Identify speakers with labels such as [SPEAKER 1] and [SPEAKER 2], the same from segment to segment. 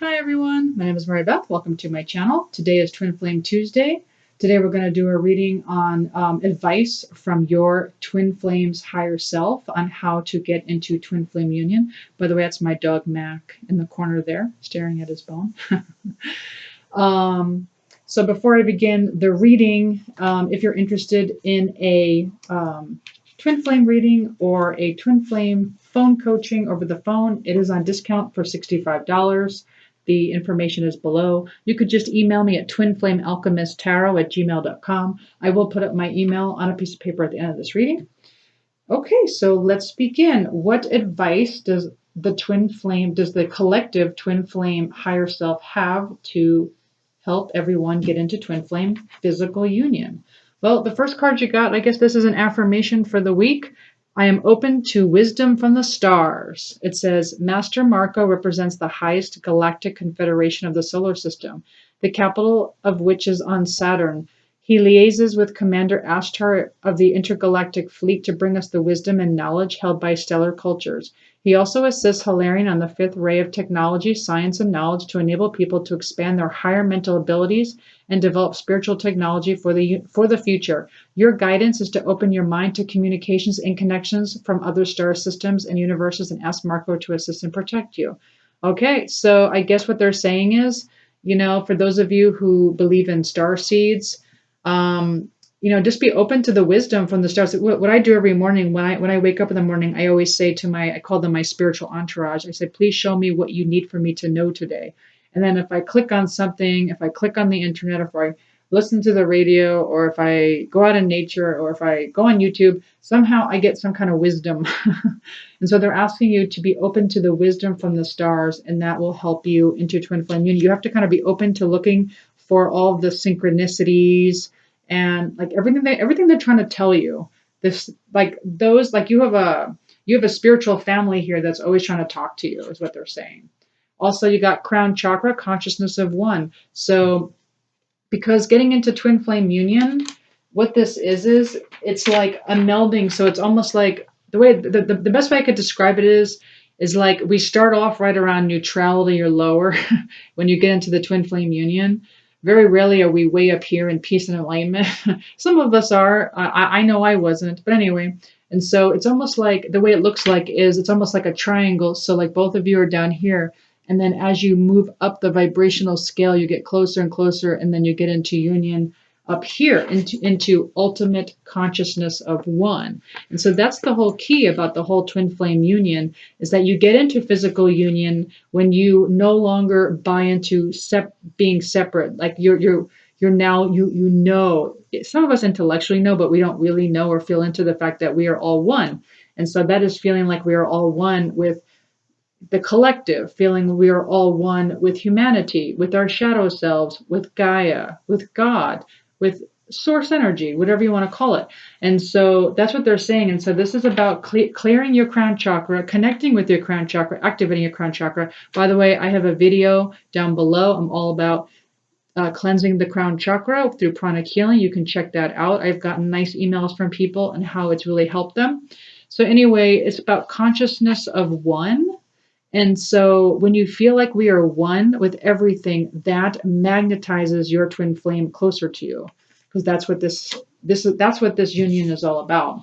[SPEAKER 1] Hi everyone, my name is Mary Beth. Welcome to my channel. Today is Twin Flame Tuesday. Today we're going to do a reading on advice from your Twin Flame's higher self on how to get into Twin Flame union. By the way, that's my dog Mac in the corner there, staring at his bone. So before I begin the reading, if you're interested in a Twin Flame reading or a Twin Flame phone coaching over the phone, it is on discount for $65. The information is below. You could just email me at twinflamealchemisttarot@gmail.com. I will put up my email on a piece of paper at the end of this reading. Okay, so let's begin. What advice does the collective Twin Flame higher self have to help everyone get into Twin Flame physical union? Well, the first card you got, I guess this is an affirmation for the week. I am open to wisdom from the stars. It says, Master Marco represents the highest galactic confederation of the solar system, the capital of which is on Saturn. He liaises with Commander Ashtar of the Intergalactic Fleet to bring us the wisdom and knowledge held by stellar cultures. He also assists Hilarion on the fifth ray of technology, science, and knowledge to enable people to expand their higher mental abilities and develop spiritual technology for the future. Your guidance is to open your mind to communications and connections from other star systems and universes and ask Marco to assist and protect you. Okay, so I guess what they're saying is, for those of you who believe in star seeds, just be open to the wisdom from the stars. What I do every morning when I wake up in the morning, I always say to I call them my spiritual entourage. I say, please show me what you need for me to know today. And then if I click on something, if I click on the internet, if I listen to the radio, or if I go out in nature, or if I go on YouTube, somehow I get some kind of wisdom. And so they're asking you to be open to the wisdom from the stars, and that will help you into Twin Flame union. You have to kind of be open to looking for all the synchronicities and like everything they're trying to tell you. You have a spiritual family here that's always trying to talk to you, is what they're saying. Also, you got crown chakra, consciousness of one. So because getting into Twin Flame union, what this is it's like a melding. So it's almost like the best way I could describe it is like we start off right around neutrality or lower when you get into the Twin Flame union. Very rarely are we way up here in peace and enlightenment. Some of us are. I know I wasn't. But anyway, and so it's almost like the way it looks like is it's almost like a triangle. So like both of you are down here. And then as you move up the vibrational scale, you get closer and closer. And then you get into union up here, into ultimate consciousness of one. And so that's the whole key about the whole Twin Flame union, is that you get into physical union when you no longer buy into being separate. Like you're now, some of us intellectually know, but we don't really know or feel into the fact that we are all one. And so that is feeling like we are all one with the collective, feeling we are all one with humanity, with our shadow selves, with Gaia, with God, with source energy, whatever you want to call it. And so that's what they're saying. And so this is about clearing your crown chakra, connecting with your crown chakra, activating your crown chakra. By the way, I have a video down below. I'm all about cleansing the crown chakra through pranic healing. You can check that out. I've gotten nice emails from people and how it's really helped them. So anyway, it's about consciousness of one. And so when you feel like we are one with everything, that magnetizes your twin flame closer to you, because that's what this union is all about.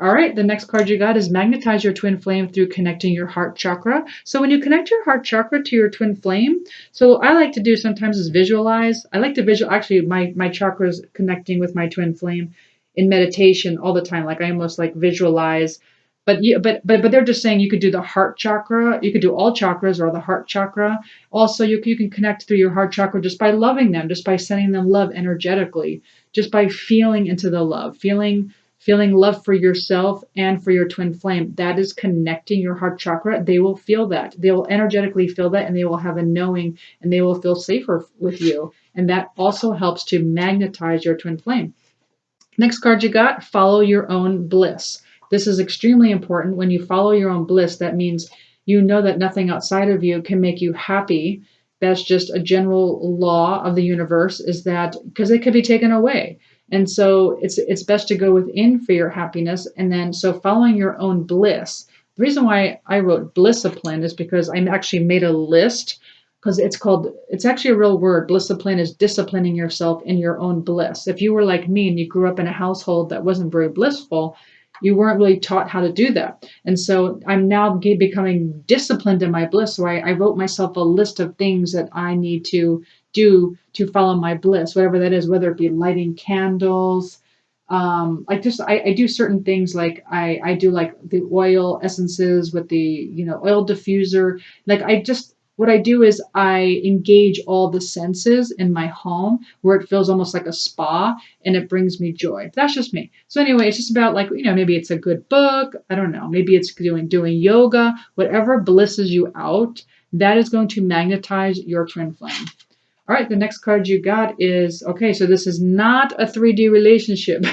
[SPEAKER 1] All right, the next card you got is magnetize your twin flame through connecting your heart chakra. So when you connect your heart chakra to your twin flame, so I like to do sometimes is visualize. I like to actually my chakras connecting with my twin flame in meditation all the time. Like I almost like visualize. But they're just saying you could do the heart chakra. You could do all chakras or the heart chakra. Also, you can connect through your heart chakra just by loving them, just by sending them love energetically, just by feeling into the love, feeling love for yourself and for your twin flame. That is connecting your heart chakra. They will feel that. They will energetically feel that, and they will have a knowing, and they will feel safer with you. And that also helps to magnetize your twin flame. Next card you got, follow your own bliss. This is extremely important. When you follow your own bliss, that means you know that nothing outside of you can make you happy. That's just a general law of the universe, is that because it could be taken away. And so it's best to go within for your happiness. And then so following your own bliss. The reason why I wrote Blissapline is because I actually made a list, because it's actually a real word. Discipline is disciplining yourself in your own bliss. If you were like me and you grew up in a household that wasn't very blissful, you weren't really taught how to do that. And so I'm now becoming disciplined in my bliss. So I wrote myself a list of things that I need to do to follow my bliss, whatever that is, whether it be lighting candles. I do certain things like I do like the oil essences with the, oil diffuser. Like what I do is I engage all the senses in my home where it feels almost like a spa and it brings me joy. That's just me. So anyway, it's just about like, maybe it's a good book. I don't know. Maybe it's doing yoga, whatever blisses you out, that is going to magnetize your twin flame. All right, the next card you got is, okay, so this is not a 3D relationship.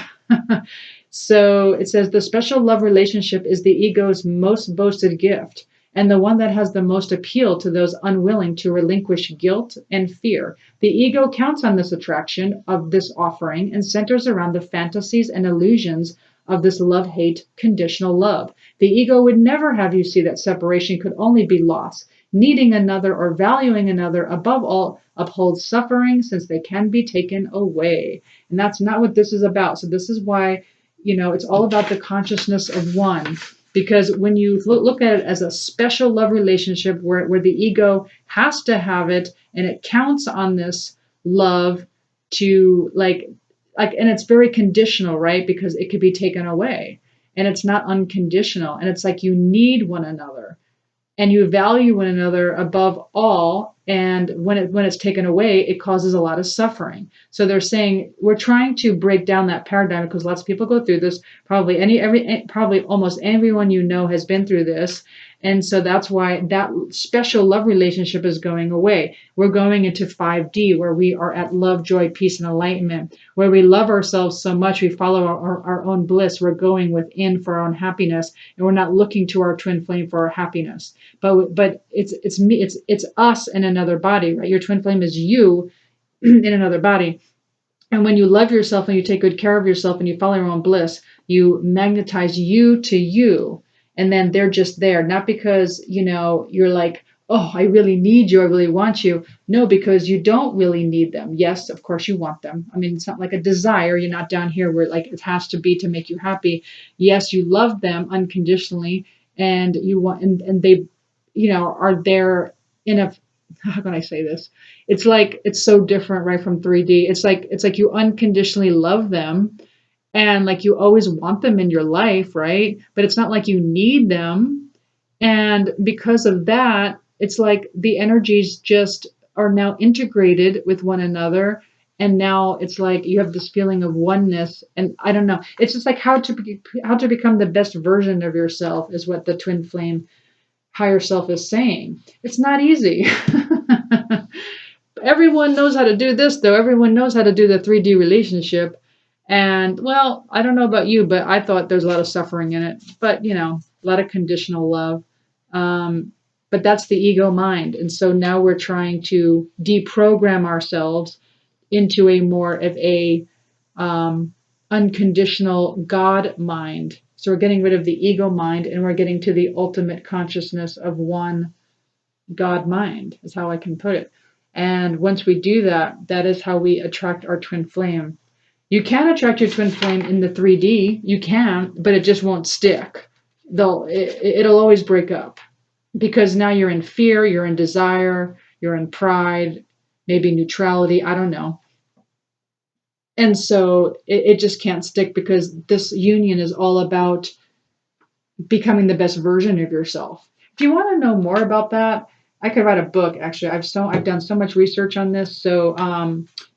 [SPEAKER 1] So it says the special love relationship is the ego's most boasted gift and the one that has the most appeal to those unwilling to relinquish guilt and fear. The ego counts on this attraction of this offering and centers around the fantasies and illusions of this love-hate conditional love. The ego would never have you see that separation could only be loss. Needing another or valuing another above all upholds suffering since they can be taken away. And that's not what this is about. So this is why, it's all about the consciousness of one. Because when you look at it as a special love relationship where the ego has to have it and it counts on this love to and it's very conditional, right? Because it could be taken away and it's not unconditional. And it's like you need one another and you value one another above all. And when it's taken away, it causes a lot of suffering. So they're saying we're trying to break down that paradigm because lots of people go through this. Probably almost everyone has been through this. And so that's why that special love relationship is going away. We're going into 5D where we are at love, joy, peace, and enlightenment, where we love ourselves so much we follow our own bliss. We're going within for our own happiness, and we're not looking to our twin flame for our happiness. But it's me, it's us in another body, right? Your twin flame is you in another body. And when you love yourself and you take good care of yourself and you follow your own bliss, you magnetize you to you. And then they're just there, not because, you're like, oh, I really need you. I really want you. No, because you don't really need them. Yes, of course you want them. I mean, it's not like a desire. You're not down here where like it has to be to make you happy. Yes, you love them unconditionally and you want, and they, are there in a, how can I say this? It's like, it's so different, right, from 3D. It's like you unconditionally love them and like you always want them in your life, right? But it's not like you need them. And because of that, it's like the energies just are now integrated with one another. And now it's like you have this feeling of oneness. And I don't know. It's just like how to become the best version of yourself is what the twin flame higher self is saying. It's not easy. Everyone knows how to do this, though. Everyone knows how to do the 3D relationship. And well, I don't know about you, but I thought there's a lot of suffering in it. But, a lot of conditional love. But that's the ego mind. And so now we're trying to deprogram ourselves into a more of a unconditional God mind. So we're getting rid of the ego mind and we're getting to the ultimate consciousness of one God mind, is how I can put it. And once we do that, that is how we attract our twin flame. You can attract your twin flame in the 3D, you can, but it just won't stick. It'll always break up because now you're in fear, you're in desire, you're in pride, maybe neutrality, I don't know. And so it just can't stick because this union is all about becoming the best version of yourself. If you want to know more about that, I could write a book. Actually, I've done so much research on this. So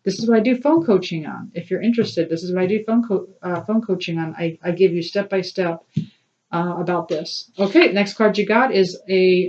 [SPEAKER 1] this is what I do phone coaching on. If you're interested, this is what I do phone coaching on. I give you step by step about this. Okay, next card you got is a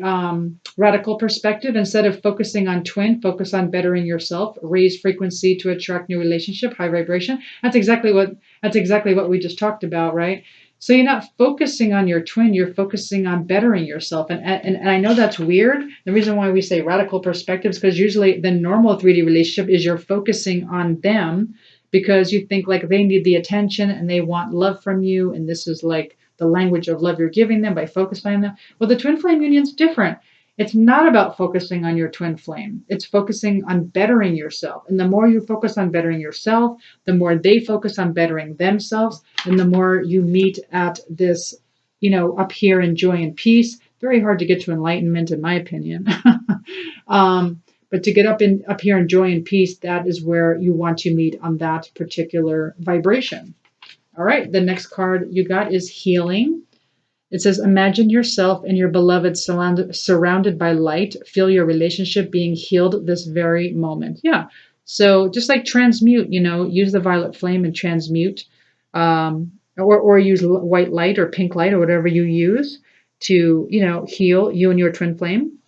[SPEAKER 1] radical perspective. Instead of focusing on twin, focus on bettering yourself. Raise frequency to attract new relationship, high vibration. That's exactly what we just talked about, right? So you're not focusing on your twin, you're focusing on bettering yourself. And I know that's weird. The reason why we say radical perspectives, because usually the normal 3D relationship is you're focusing on them because you think like they need the attention and they want love from you. And this is like the language of love you're giving them by focusing on them. Well, the twin flame union's different. It's not about focusing on your twin flame. It's focusing on bettering yourself. And the more you focus on bettering yourself, the more they focus on bettering themselves, and the more you meet at this, up here in joy and peace. Very hard to get to enlightenment, in my opinion. But to get up here in joy and peace, that is where you want to meet on that particular vibration. All right, the next card you got is healing. It says, imagine yourself and your beloved surrounded by light. Feel your relationship being healed this very moment. Yeah. So just like transmute, use the violet flame and transmute, or use white light or pink light or whatever you use to, heal you and your twin flame,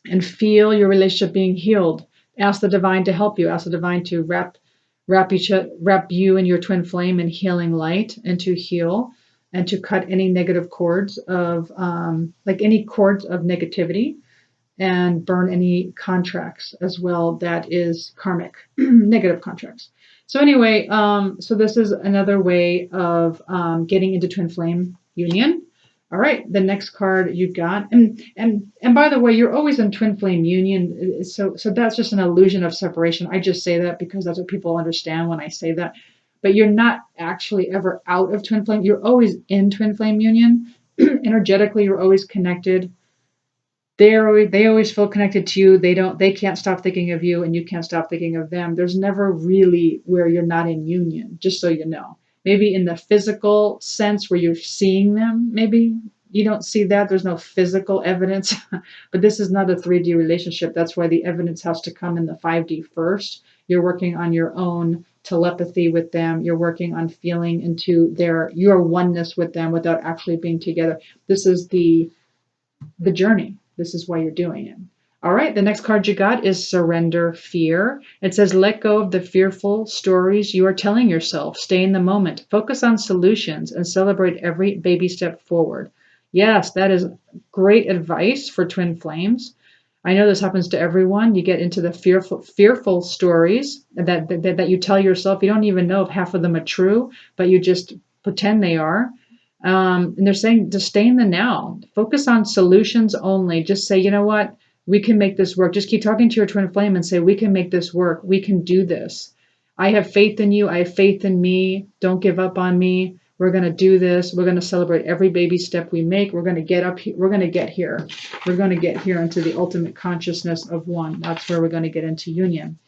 [SPEAKER 1] and feel your relationship being healed. Ask the divine to help you. Ask the divine to wrap you and your twin flame in healing light, and to heal and to cut any negative cords of any cords of negativity, and burn any contracts as well that is karmic negative contracts. So anyway, so this is another way of getting into twin flame union. All right, the next card you got, and by the way, you're always in twin flame union. So that's just an illusion of separation. I just say that because that's what people understand when I say that. But you're not actually ever out of twin flame. You're always in twin flame union. Energetically, you're always connected. They always feel connected to you. They can't stop thinking of you, and you can't stop thinking of them. There's never really where you're not in union, just so you know. Maybe in the physical sense where you're seeing them, maybe you don't see that. There's no physical evidence, but this is not a 3D relationship. That's why the evidence has to come in the 5D first. You're working on your own telepathy with them. You're working on feeling into your oneness with them without actually being together. This is the journey. This is why you're doing it. All right, the next card you got is Surrender Fear. It says, let go of the fearful stories you are telling yourself. Stay in the moment. Focus on solutions and celebrate every baby step forward. Yes, that is great advice for twin flames. I know this happens to everyone. You get into the fearful stories that you tell yourself. You don't even know if half of them are true, but you just pretend they are. And they're saying to stay in the now, focus on solutions only. Just say, you know what, we can make this work. Just keep talking to your twin flame and say, we can make this work. We can do this. I have faith in you. I have faith in me. Don't give up on me. We're going to do this. We're going to celebrate every baby step we make. We're going to get up here. We're going to get here. We're going to get here into the ultimate consciousness of one. That's where we're going to get into union.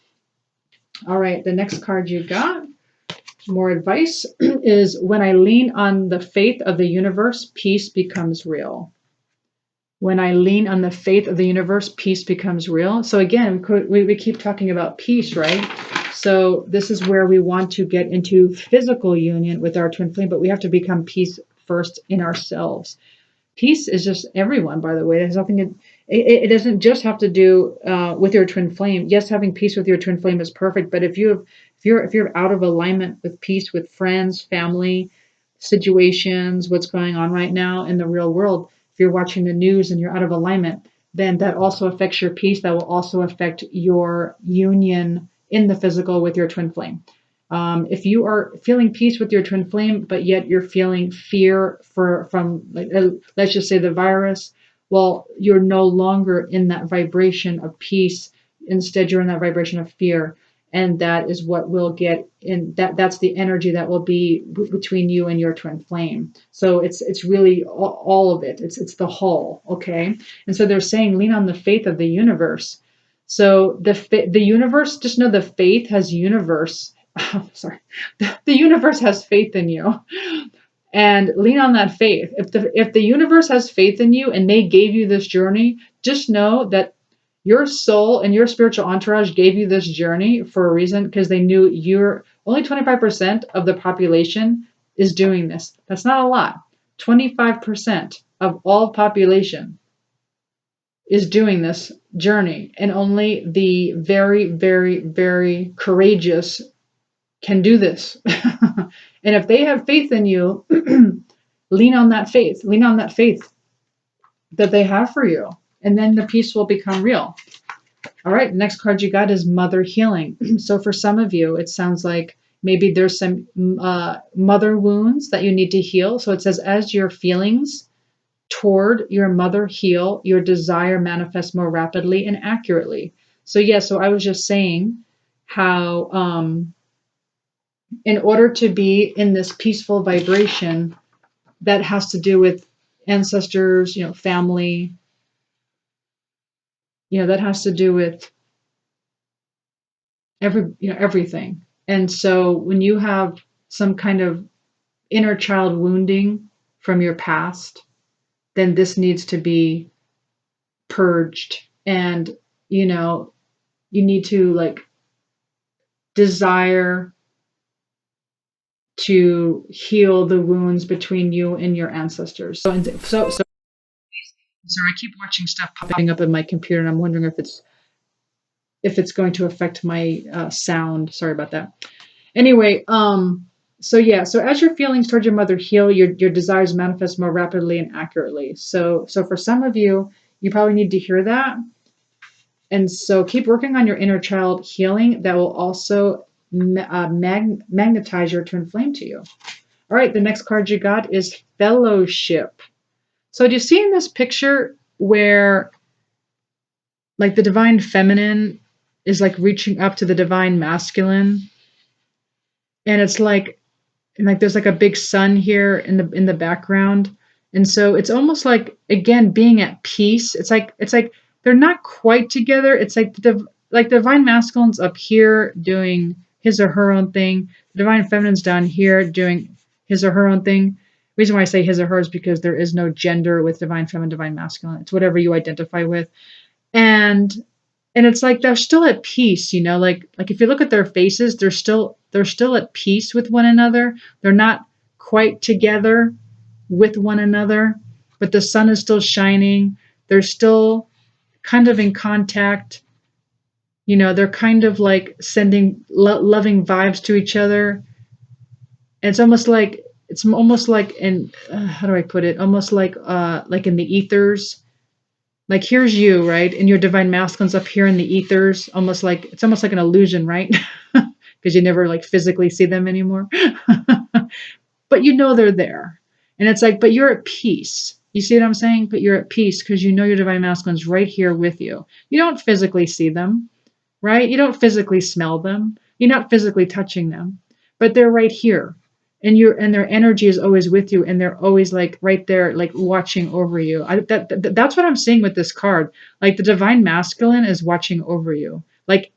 [SPEAKER 1] All right. The next card you got, more advice, is when I lean on the faith of the universe, peace becomes real. When I lean on the faith of the universe, peace becomes real. So again, we keep talking about peace, right? So this is where we want to get into physical union with our twin flame, but we have to become peace first in ourselves. Peace is just everyone, by the way. It has nothing. It doesn't just have to do with your twin flame. Yes, having peace with your twin flame is perfect, but if you're out of alignment with peace with friends, family, situations, what's going on right now in the real world, if you're watching the news and you're out of alignment, then that also affects your peace. That will also affect your union in the physical with your twin flame. If you are feeling peace with your twin flame, but yet you're feeling fear from, let's just say, the virus, well, you're no longer in that vibration of peace. Instead, you're in that vibration of fear. And that is what will get in. That's the energy that will be between you and your twin flame. So it's really all of it. It's the whole, okay? And so they're saying lean on the faith of the universe. So the universe, just know the faith has universe. Sorry, the universe has faith in you, and lean on that faith. If the universe has faith in you and they gave you this journey, just know that your soul and your spiritual entourage gave you this journey for a reason, because they knew you're only 25% of the population is doing this. That's not a lot. 25% of all population is doing this journey, and only the very, very, very courageous can do this. And if they have faith in you, lean on that faith. Lean on that faith that they have for you. And then the peace will become real. All right, next card you got is Mother Healing. So for some of you, it sounds like maybe there's some mother wounds that you need to heal. So it says, as your feelings toward your mother heal, your desire manifests more rapidly and accurately. So yeah, so I was just saying how in order to be in this peaceful vibration that has to do with ancestors, family, that has to do with everything. And so when you have some kind of inner child wounding from your past, then this needs to be purged. And you need to like desire to heal the wounds between you and your ancestors. So sorry, I keep watching stuff popping up in my computer, and I'm wondering if it's going to affect my sound. Sorry about that. Anyway, so yeah, so as your feelings towards your mother heal, your desires manifest more rapidly and accurately. So for some of you, you probably need to hear that. And so keep working on your inner child healing. That will also magnetize your twin flame to you. All right, the next card you got is fellowship. So do you see in this picture where like the divine feminine is like reaching up to the divine masculine, and it's like there's like a big sun here in the background, and so it's almost like, again, being at peace. It's like they're not quite together. It's like the divine masculine's up here doing his or her own thing. The divine feminine's down here doing his or her own thing. The reason why I say his or her is because there is no gender with divine feminine, divine masculine. It's whatever you identify with. And it's like they're still at peace, like if you look at their faces, they're still at peace with one another. They're not quite together with one another, but the sun is still shining. They're still kind of in contact. They're kind of like sending loving vibes to each other. And it's almost like in how do I put it? Almost like in the ethers. Like here's you, right? And your divine masculine's up here in the ethers, it's almost like an illusion, right? Because you never like physically see them anymore. But they're there. And it's like, but you're at peace. You see what I'm saying? But you're at peace because your divine masculine's right here with you. You don't physically see them, right? You don't physically smell them. You're not physically touching them, but they're right here. And their energy is always with you, and they're always like right there, like watching over you. That's what I'm seeing with this card. Like the divine masculine is watching over you. Like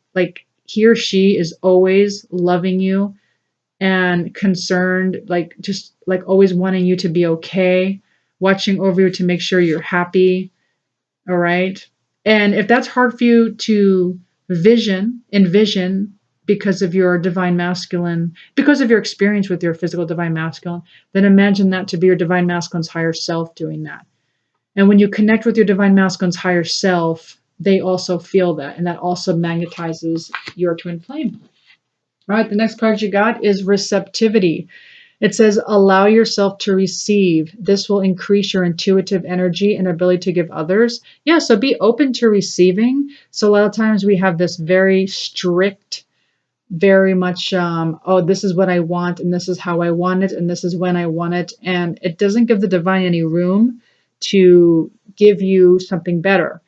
[SPEAKER 1] he or she is always loving you and concerned, like just like always wanting you to be okay, watching over you to make sure you're happy. All right. And if that's hard for you to envision because of your divine masculine, because of your experience with your physical divine masculine, then imagine that to be your divine masculine's higher self doing that. And when you connect with your divine masculine's higher self, they also feel that, and that also magnetizes your twin flame. All right, the next card you got is receptivity. It says, allow yourself to receive. This will increase your intuitive energy and ability to give others. Yeah, so be open to receiving. So a lot of times we have this very strict, very much, this is what I want, and this is how I want it, and this is when I want it. And it doesn't give the divine any room to give you something better.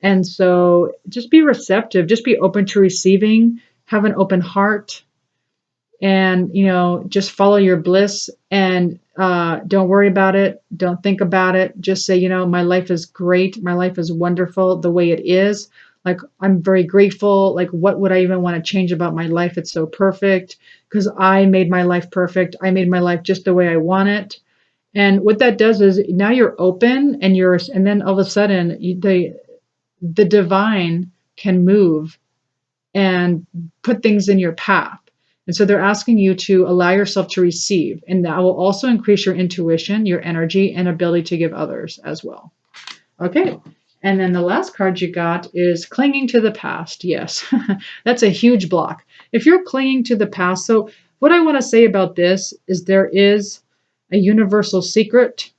[SPEAKER 1] And so just be receptive, just be open to receiving, have an open heart, and just follow your bliss, and don't worry about it, don't think about it, just say, my life is great, my life is wonderful the way it is. Like, I'm very grateful. Like, what would I even want to change about my life? It's so perfect because I made my life perfect. I made my life just the way I want it. And what that does is now you're open, and then all of a sudden the divine can move and put things in your path. And so they're asking you to allow yourself to receive, and that will also increase your intuition, your energy, and ability to give others as well. Okay. And then the last card you got is clinging to the past. Yes, that's a huge block. If you're clinging to the past, so what I want to say about this is there is a universal secret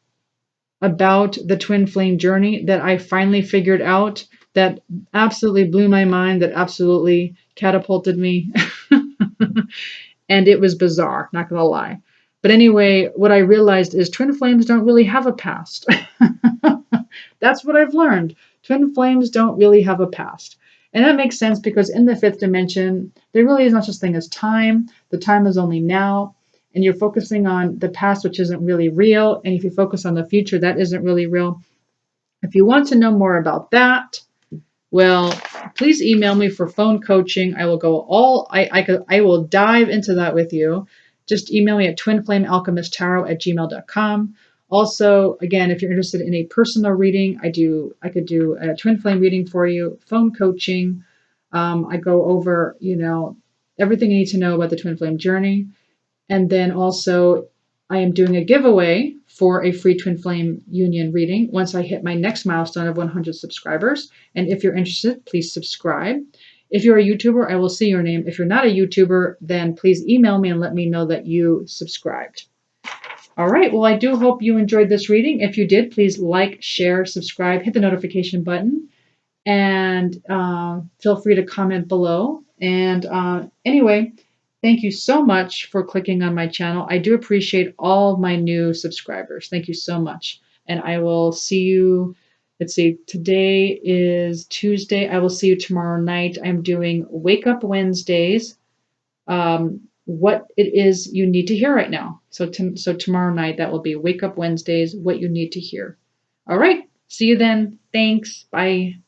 [SPEAKER 1] about the twin flame journey that I finally figured out, that absolutely blew my mind, that absolutely catapulted me. And it was bizarre, not going to lie. But anyway, what I realized is twin flames don't really have a past. That's what I've learned. Twin flames don't really have a past. And that makes sense because in the fifth dimension, there really is no such thing as time. The time is only now. And you're focusing on the past, which isn't really real. And if you focus on the future, that isn't really real. If you want to know more about that, well, please email me for phone coaching. I will go I will dive into that with you. Just email me at twinflamealchemisttarot@gmail.com. Also, again, if you're interested in a personal reading, I could do a twin flame reading for you, phone coaching. I go over, everything you need to know about the twin flame journey. And then also, I am doing a giveaway for a free twin flame union reading once I hit my next milestone of 100 subscribers. And if you're interested, please subscribe. If you're a YouTuber, I will see your name. If you're not a YouTuber, then please email me and let me know that you subscribed. All right. Well, I do hope you enjoyed this reading. If you did, please like, share, subscribe, hit the notification button, and feel free to comment below. And anyway, thank you so much for clicking on my channel. I do appreciate all my new subscribers. Thank you so much. And I will see you. Let's see, today is Tuesday. I will see you tomorrow night. I'm doing Wake Up Wednesdays. What it is you need to hear right now. So tomorrow night, that will be Wake Up Wednesdays, what you need to hear. All right. See you then. Thanks. Bye.